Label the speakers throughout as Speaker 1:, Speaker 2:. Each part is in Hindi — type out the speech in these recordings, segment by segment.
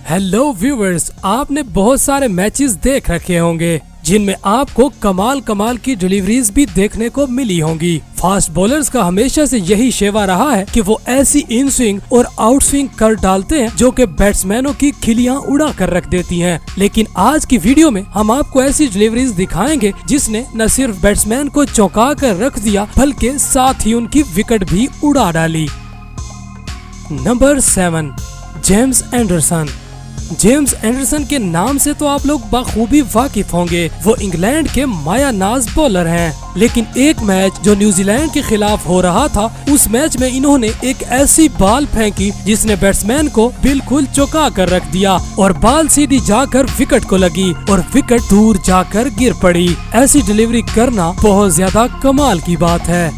Speaker 1: हेलो व्यूअर्स, आपने बहुत सारे मैचेस देख रखे होंगे जिनमें आपको कमाल की डिलीवरीज भी देखने को मिली होंगी। फास्ट बॉलर्स का हमेशा से यही शेवा रहा है कि वो ऐसी इन स्विंग और आउट स्विंग कर डालते हैं जो कि बैट्समैनों की खिलियां उड़ा कर रख देती हैं। लेकिन आज की वीडियो में हम आपको ऐसी डिलीवरीज दिखाएंगे जिसने न सिर्फ बैट्समैन को चौंका कर रख दिया बल्कि साथ ही उनकी विकेट भी उड़ा डाली। Number 7, James Anderson. James Anderson के नाम से तो आप लोग बखूबी वाकिफ होंगे। वो इंग्लैंड के मायानाज बॉलर हैं। लेकिन एक मैच जो न्यूजीलैंड के खिलाफ हो रहा था, उस मैच में इन्होंने एक ऐसी बॉल फेंकी जिसने बैट्समैन को बिल्कुल चौंका कर रख दिया और बॉल सीधी जाकर विकेट को लगी और विकेट दूर जाकर गिर पड़ी। ऐसी डिलीवरी करना बहुत ज्यादा कमाल की बात है।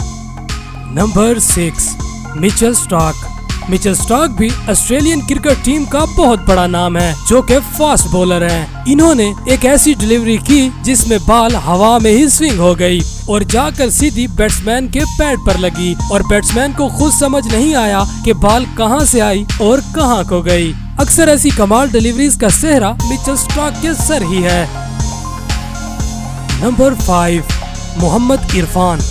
Speaker 1: Number 6, Mitchell Starc. Mitchell Starc भी ऑस्ट्रेलियन क्रिकेट टीम का बहुत बड़ा नाम है जो कि फास्ट बॉलर हैं। इन्होंने एक ऐसी डिलीवरी की जिसमें बॉल हवा में ही स्विंग हो गई और जाकर सीधी बैट्समैन के पैड पर लगी और बैट्समैन को खुद समझ नहीं आया कि बॉल कहां से आई और कहां को गई। अक्सर ऐसी कमाल डिलीवरीज का सेहरा मिचेल स्टार्क के सर ही है। नंबर 5, मोहम्मद इरफान।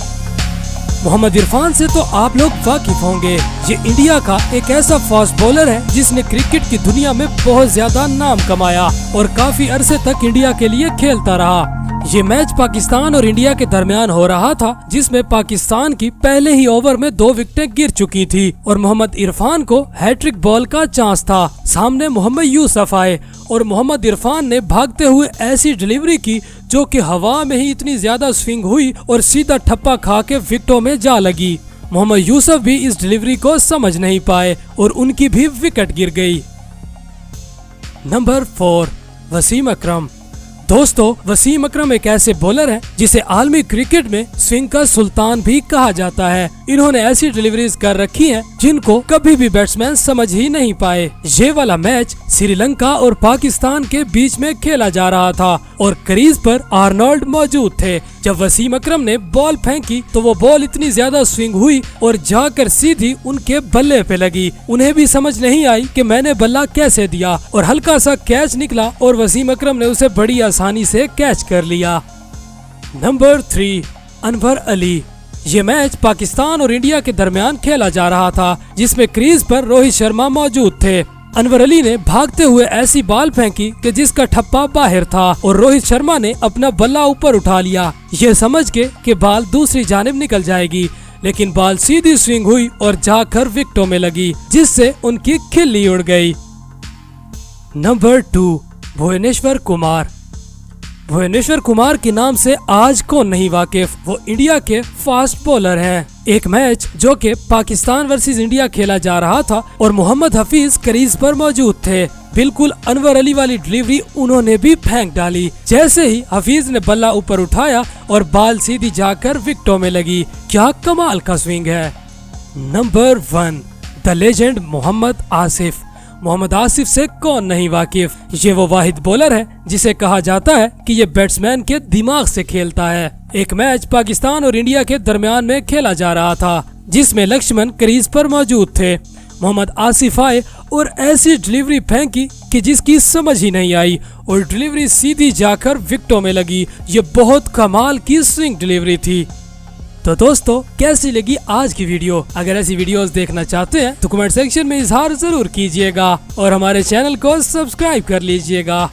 Speaker 1: मोहम्मद इरफान से तो आप लोग वाकिफ होंगे। ये इंडिया का एक ऐसा फास्ट बॉलर है जिसने क्रिकेट की दुनिया में बहुत ज्यादा नाम कमाया और काफी अरसे तक इंडिया के लिए खेलता रहा। ये मैच पाकिस्तान और इंडिया के दरमियान हो रहा था जिसमें पाकिस्तान की पहले ही ओवर में 2 विकेटें गिर चुकी थी और मोहम्मद इरफान को हैट्रिक बॉल का चांस था। सामने मोहम्मद यूसुफ आए और मोहम्मद इरफान ने भागते हुए ऐसी डिलीवरी की जो कि हवा में ही इतनी ज्यादा स्विंग हुई और सीधा ठप्पा खा के विकेटों में जा लगी। मोहम्मद यूसुफ भी इस डिलीवरी को समझ नहीं पाए और उनकी भी विकेट गिर गई। नंबर 4, वसीम अकरम। दोस्तों, वसीम अकरम एक ऐसे बॉलर हैं जिसे आलमी क्रिकेट में स्विंग का सुल्तान भी कहा जाता है। इन्होंने ऐसी डिलीवरीज कर रखी हैं जिनको कभी भी बैट्समैन समझ ही नहीं पाए। ये वाला मैच श्रीलंका और पाकिस्तान के बीच में खेला जा रहा था और क्रीज पर आर्नोल्ड मौजूद थे। जब वसीम अकरम ने बॉल फेंकी तो वो बॉल इतनी ज्यादा स्विंग हुई और जाकर सीधी उनके बल्ले पे लगी। उन्हें भी समझ नहीं आई कि मैंने बल्ला कैसे दिया और हल्का सा कैच निकला और वसीम अकरम ने उसे बड़ी आसानी से कैच कर लिया। नंबर 3, अनवर अली। ये मैच पाकिस्तान और इंडिया के दरमियान खेला जा रहा था जिसमें क्रीज पर रोहित शर्मा मौजूद थे। अनवर अली ने भागते हुए ऐसी बॉल फेंकी कि जिसका ठप्पा बाहर था और रोहित शर्मा ने अपना बल्ला ऊपर उठा लिया ये समझ के कि बॉल दूसरी जानिब निकल जाएगी, लेकिन बॉल सीधी स्विंग हुई और जाकर विकेटों में लगी जिससे उनकी खिल्ली उड़ गई। नंबर 2, भुवनेश्वर कुमार। भुवनेश्वर कुमार के नाम से आज कौन नहीं वाकिफ। वो इंडिया के फास्ट बॉलर हैं। एक मैच जो कि पाकिस्तान वर्सेस इंडिया खेला जा रहा था और मोहम्मद हफीज क्रीज पर मौजूद थे। बिल्कुल अनवर अली वाली डिलीवरी उन्होंने भी फेंक डाली। जैसे ही हफीज ने बल्ला ऊपर उठाया और बॉल सीधी जाकर विकेटों में लगी। क्या कमाल का स्विंग है। Number 1, the legend Mohammad Asif. Mohammad Asif से कौन नहीं वाकिफ। ये वो वाहिद बॉलर है जिसे कहा जाता है कि ये बैट्समैन के दिमाग से खेलता है। एक मैच पाकिस्तान और इंडिया के दरमियान में खेला जा रहा था जिसमें लक्ष्मण क्रीज पर मौजूद थे। मोहम्मद आसिफ आए और ऐसी डिलीवरी फेंकी कि जिसकी समझ ही नहीं आई और डिलीवरी सीधी जाकर विकेटों में लगी। ये बहुत कमाल की स्विंग डिलीवरी थी। तो दोस्तों, कैसी लगी आज की वीडियो? अगर ऐसी वीडियोस देखना चाहते हैं तो कमेंट सेक्शन में इजहार जरूर कीजिएगा और हमारे चैनल को सब्सक्राइब कर लीजिएगा।